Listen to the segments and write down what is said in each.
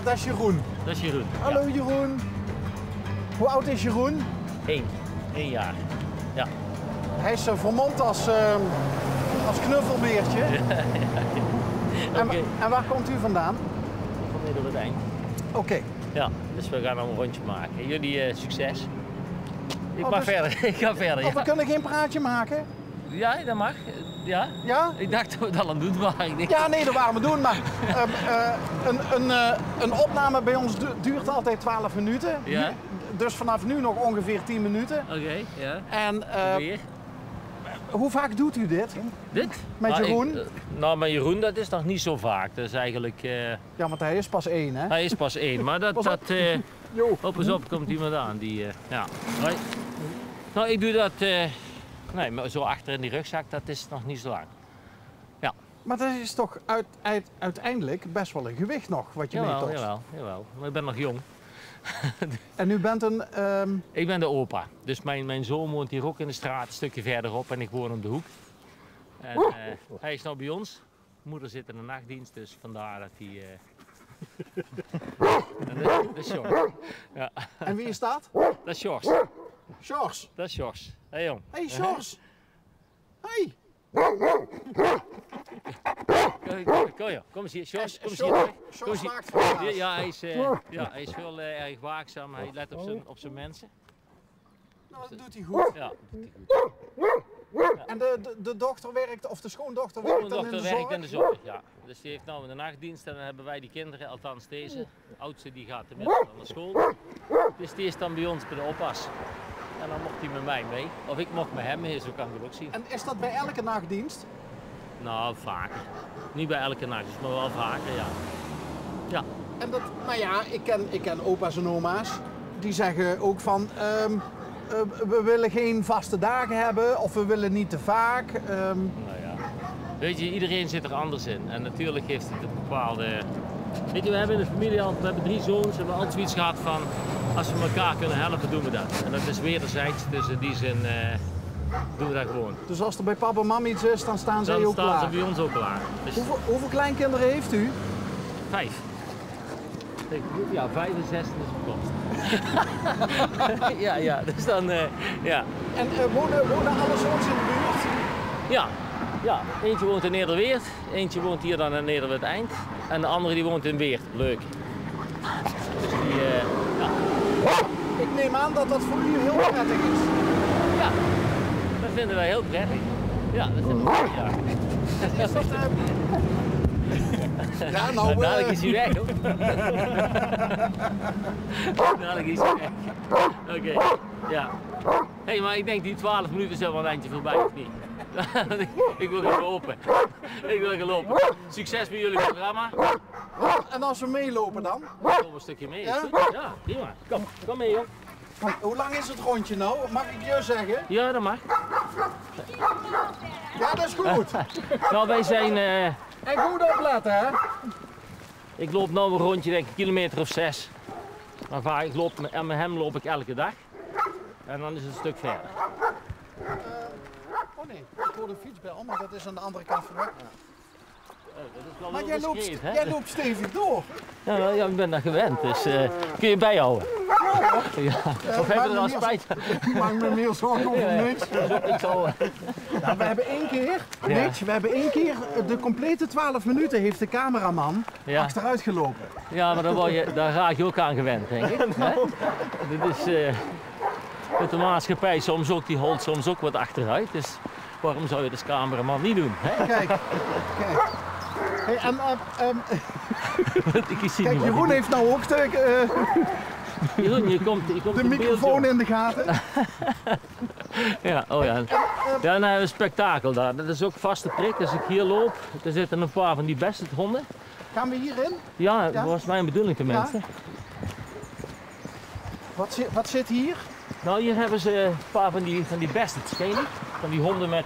dat is Jeroen. Dat is Jeroen. Hallo ja. Jeroen. Hoe oud is Jeroen? 1 jaar. Ja. Hij is vermomd als knuffelbeertje. Oké. En waar komt u vandaan? Ik kom weer door het eind. Oké. Ja, dus we gaan nog een rondje maken. Jullie succes. Ik Oh, mag dus- verder. Ik ga verder. Oh, we Ja. kunnen geen praatje maken? Ja, dat mag. Ja? Ja? Ik dacht dat we dat al aan het doen waren. Ik denk... Ja, nee, dat waren we doen, maar een opname bij ons duurt altijd 12 minuten. Ja. Dus vanaf nu nog ongeveer 10 minuten. Oké, ja. En Weer. hoe vaak doet u dit? Dit? Met Jeroen? Nou, met Jeroen dat is nog niet zo vaak. Dat is eigenlijk... Ja, want hij is pas 1, hè? Hij is pas 1, maar Pas op. Jo. op eens op komt iemand aan die, ja. Hoi. Nou, ik doe dat, nee, maar zo achter in die rugzak, dat is nog niet zo lang. Ja. Maar dat is toch uiteindelijk best wel een gewicht nog, wat je Jawel, meetost. jawel. Maar ik ben nog jong. En u bent een... Ik ben de opa, dus mijn zoon woont hier ook in de straat, een stukje verderop en ik woon op de hoek. En hij is nou bij ons. Moeder zit in de nachtdienst, dus vandaar dat hij... dat is Sjors. Ja. En wie is dat? Dat is Sjors. Sjors. Dat is Sjors. Hé jong. Hey, Sjors. Hey. Kom joh, kom eens hier. Sjors, kom eens Sjors- hier. Sjors Kom eens hier. maakt verhaal. Ja, hij is heel erg waakzaam. Hij let op zijn mensen. Nou, dat doet hij goed. Ja, dat doet hij goed. En de dochter werkt, of de schoondochter Mijn werkt dan in de dochter zorg? werkt in de zorg, ja. Dus die heeft nou in de nachtdienst en dan hebben wij die kinderen, althans deze. De oudste die gaat tenminste naar school. Dus die is dan bij ons bij de oppas. En dan mocht hij met mij mee. Of ik mocht met hem mee, zo kan ik het ook zien. En is dat bij elke nachtdienst? Nou, vaker. Niet bij elke nachtdienst, maar wel vaker, ja. Ja. En dat, nou ja, ik ken opa's en oma's. Die zeggen ook van, we willen geen vaste dagen hebben of we willen niet te vaak. Nou ja. Weet je, iedereen zit er anders in. En natuurlijk heeft het een bepaalde... Weet je, we hebben in de familie al, we hebben 3 zoons en we hebben altijd zoiets gehad van... Als we elkaar kunnen helpen, doen we dat. En dat is wederzijds, dus in die zin doen we dat gewoon. Dus als er bij papa en mam iets is, dan staan zij Dan ook staan klaar. ze bij ons ook klaar. Dus Hoeveel kleinkinderen heeft u? 5. Ja, 5 en 6 is verkocht. ja, dus dan, ja. En wonen alle zoons in de buurt? Ja, eentje woont in Nederweert, eentje woont hier dan in Nederweert Eind en de andere die woont in Weert. Leuk. Dus die, ja. Ik neem aan dat dat voor u heel prettig is. Ja, dat vinden wij heel prettig. Ja, dat vinden we goed, ja. Is dat, ja, nou... Dadelijk is hij weg, hoor. Dadelijk is hij weg. Oké, ja. Hé, maar ik denk die 12 minuten zijn wel een eindje voorbij, of niet? Ik wil gaan lopen. Ik wil gaan lopen. Succes met jullie programma. En als we meelopen dan? Kom een stukje mee. Ja? Ja, prima. Kom mee, joh. Hoe lang is het rondje nou? Mag ik je zeggen? Ja, dat mag. Ja, dat is goed. Nou, wij zijn... En goed opletten, hè? Ik loop nou een rondje, denk ik, 1,6 kilometer. Maar vaak, en met hem loop ik elke dag. En dan is het een stuk verder. Oh nee, ik hoor de fietsbel, maar dat is aan de andere kant van de weg. Dat is wel Maar heel jij discreet, hè? jij loopt stevig door. Ja, wel, ja, ik ben daar gewend, dus kun je bijhouden. Ja. Of heb je er al spijt van? Ik maak me meer zorgen over niks. Ik zal, Nou, we hebben één keer, Ja. Mitch, we hebben één keer de complete 12 minuten heeft de cameraman Ja. achteruit gelopen. ja, maar daar raak je ook aan gewend, denk ik. Hè? Dit is met de maatschappij soms ook, die holt soms ook wat achteruit. Dus waarom zou je dat als cameraman niet doen? Hè? Kijk, kijk. Hey, en, Ik zie kijk, niet wat Jeroen ik heeft nou ook doe. Jeroen, je komt de in beeld, microfoon joh. in de gaten. Ja, oh ja. Ja, dan hebben we een spektakel daar. Dat is ook vaste prik. Als ik hier loop, er zitten een paar van die beste honden. Gaan we hierin? Ja, Ja? dat was mijn bedoeling tenminste. Wat zit hier? Nou, hier hebben ze een paar van die besteds, ken je niet? Van die honden met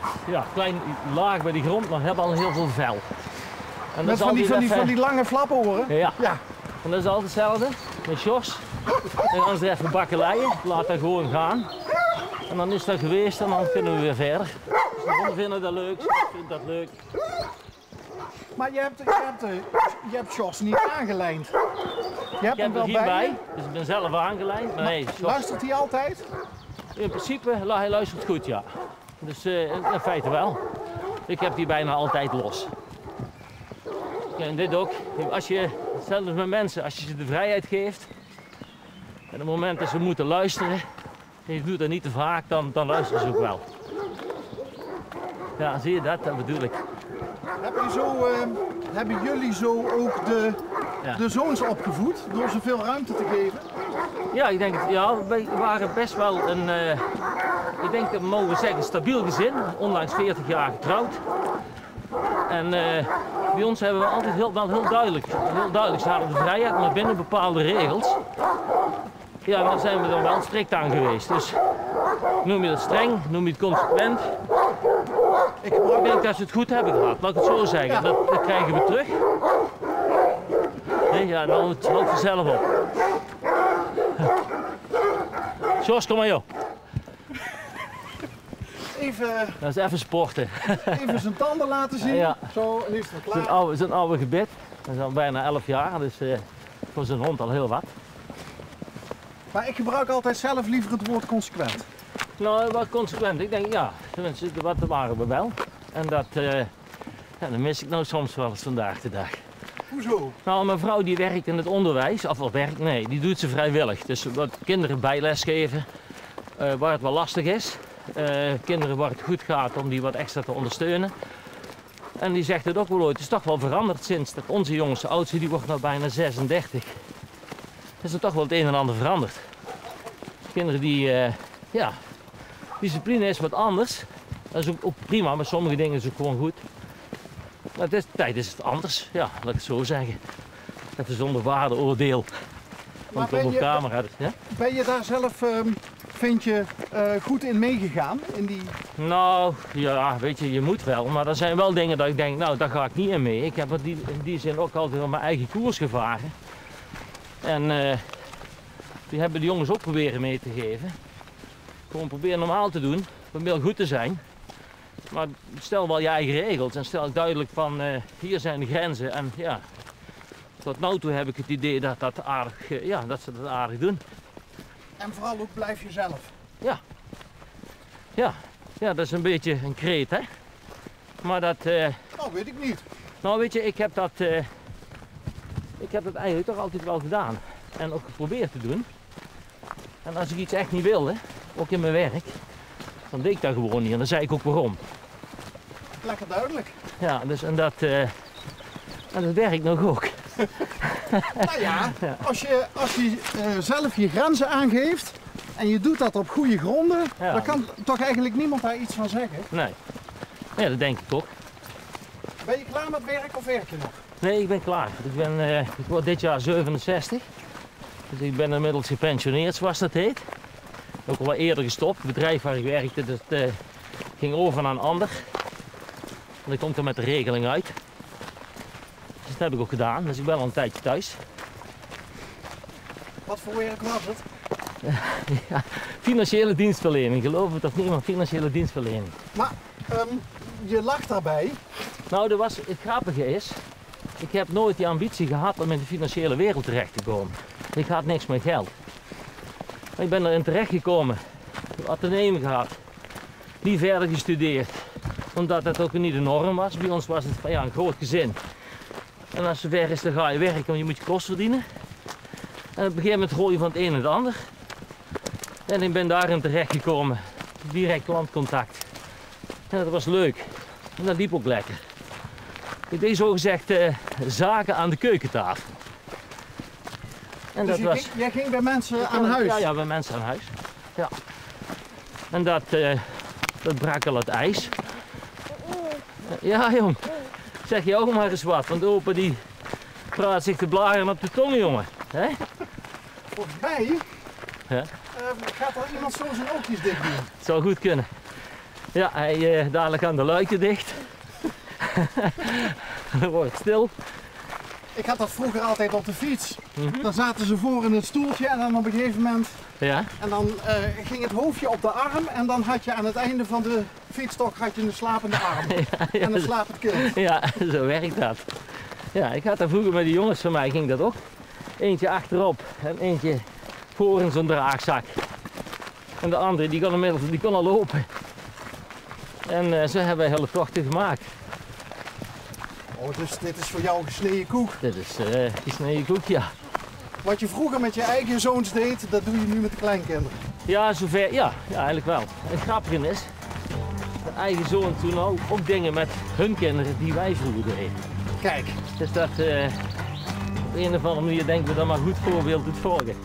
klein laag bij de grond, maar hebben al heel veel vel. En dat Met is altijd van die lange flaporen? Ja, Ja. en dat is altijd hetzelfde met Jos. En dan is er even bakkeleien, laat dat gewoon gaan. En dan is dat geweest en dan kunnen we weer verder. Dus de honden vinden dat leuk, ik vind dat leuk. Maar je hebt Jos niet aangelijnd. Je hebt Ik heb hem er wel 4 bij bij, je? dus ik ben zelf aangelijnd. Maar nee, Luistert hij altijd? in principe, hij luistert goed, ja. Dus in feite wel. Ik heb die bijna altijd los. En dit ook. Als je, zelfs met mensen, als je ze de vrijheid geeft, en op het moment dat ze moeten luisteren, en je doet dat niet te vaak, dan luisteren ze ook wel. Ja, zie je dat? Dat bedoel ik. Hebben jullie zo ook de zoons opgevoed door ze veel ruimte te geven? Ja, ik denk, ja, we waren best wel een, ik denk dat we mogen zeggen, stabiel gezin. Ondanks 40 jaar getrouwd. En bij ons hebben we altijd heel duidelijk, ze hadden de vrijheid, maar binnen bepaalde regels. Ja, daar zijn we dan wel strikt aan geweest. Dus noem je dat streng, noem je het consequent. Ik denk dat ze het goed hebben gehad, laat ik het zo zeggen. Ja. Dat krijgen we terug. Nee, ja, dan houdt vanzelf op. Jos, kom maar joh. Dat is even sporten. Even zijn tanden laten zien. Ja. Zo, en is het wel klaar. Zijn oude gebit. Dat is al bijna 11 jaar, dus voor zijn hond al heel wat. Maar ik gebruik altijd zelf liever het woord consequent. Nou, wat consequent. Ik denk, ja, tenminste, wat waren we wel. En dat mis ik nou soms wel eens vandaag de dag. Hoezo? Nou, mijn vrouw die werkt in het onderwijs, of wel werkt, nee, die doet ze vrijwillig. Dus wat kinderen bijles geven, waar het wel lastig is. Kinderen waar het goed gaat om die wat extra te ondersteunen. En die zegt het ook wel ooit, het is toch wel veranderd sinds dat onze jongste oudste, die wordt nou bijna 36. Is er toch wel het een en ander veranderd. Kinderen die, discipline is wat anders. Dat is ook prima, maar sommige dingen is ook gewoon goed. Maar deze tijd is het anders, ja, laat ik het zo zeggen. Even zonder waardeoordeel. Want ben op je- camera, ja? Ben je daar zelf, vind je, goed in meegegaan? In die... Nou, ja, weet je, je moet wel. Maar er zijn wel dingen dat ik denk, nou, daar ga ik niet in mee. Ik heb in die zin ook altijd wel mijn eigen koers gevaren. En die hebben de jongens ook proberen mee te geven. Gewoon proberen normaal te doen, probeer goed te zijn. Maar stel wel je eigen regels en stel duidelijk van, hier zijn de grenzen. En ja, tot nu toe heb ik het idee dat dat aardig, dat ze dat aardig doen. En vooral ook blijf jezelf. Ja, dat is een beetje een kreet, hè. Maar dat, Oh, weet ik niet. nou weet je, ik heb dat eigenlijk toch altijd wel gedaan. En ook geprobeerd te doen. En als ik iets echt niet wilde, ook in mijn werk, dan deed ik dat gewoon niet. En dan zei ik ook waarom. Lekker duidelijk. Ja, dus en dat werkt nog ook. Nou ja, als je zelf je grenzen aangeeft en je doet dat op goede gronden, Ja. dan kan toch eigenlijk niemand daar iets van zeggen. Nee. Ja, dat denk ik ook. Ben je klaar met werk of werk je nog? Nee, ik ben klaar. Ik word dit jaar 67. Dus ik ben inmiddels gepensioneerd, zoals dat heet. Ook al wat eerder gestopt. Het bedrijf waar ik werkte, dat ging over naar een ander. En dat komt er met de regeling uit. Dus dat heb ik ook gedaan. Dus ik ben al een tijdje thuis. Wat voor werk was het? Ja, financiële dienstverlening, geloof het of niet, maar financiële dienstverlening. Maar je lacht daarbij. Nou, het grappige is, ik heb nooit die ambitie gehad om in de financiële wereld terecht te komen. Ik had niks met geld. Maar ik ben erin terecht gekomen, ateneum gehad, niet verder gestudeerd, omdat dat ook niet de norm was. Bij ons was het van ja, een groot gezin. En als het ver is, dan ga je werken, want je moet je kost verdienen. En op een gegeven moment gooi je van het een en het ander. En ik ben daarin terecht gekomen, direct klantcontact. En dat was leuk. En dat liep ook lekker. Ik deed zogezegd zaken aan de keukentafel. En Dus dat jij ging bij mensen aan huis? Ja, bij mensen aan huis. Ja. En dat brak al het ijs. Ja, jong. Zeg je ook maar eens wat, want de opa die praat zich te blaren op de tong, jongen. Hè? Volgens mij Ja. gaat er iemand zo zijn oogjes dicht doen. Het zou goed kunnen. Ja, hij dadelijk aan de luiken dicht. Dan wordt het stil. Ik had dat vroeger altijd op de fiets. Dan zaten ze voor in het stoeltje en dan op een gegeven moment Ja. en dan ging het hoofdje op de arm en dan had je aan het einde van de fietsstok had je een slapende arm en een slapend kind. Ja, zo werkt dat. Ja, ik had dat vroeger met die jongens van mij, ging dat ook. Eentje achterop en eentje voor in zo'n draagzak. En de andere die kan inmiddels al lopen. En zo hebben wij hele tochten gemaakt. Oh, dus dit is voor jou gesneden koek. Dit is gesneden koek, ja. Wat je vroeger met je eigen zoons deed, dat doe je nu met de kleinkinderen. Ja, zover, ja, eigenlijk wel. Het grappige is, de eigen zoon toen ook dingen met hun kinderen die wij vroeger deden. Kijk. Dus dat op een of andere manier denken we dat maar goed voorbeeld doet volgen.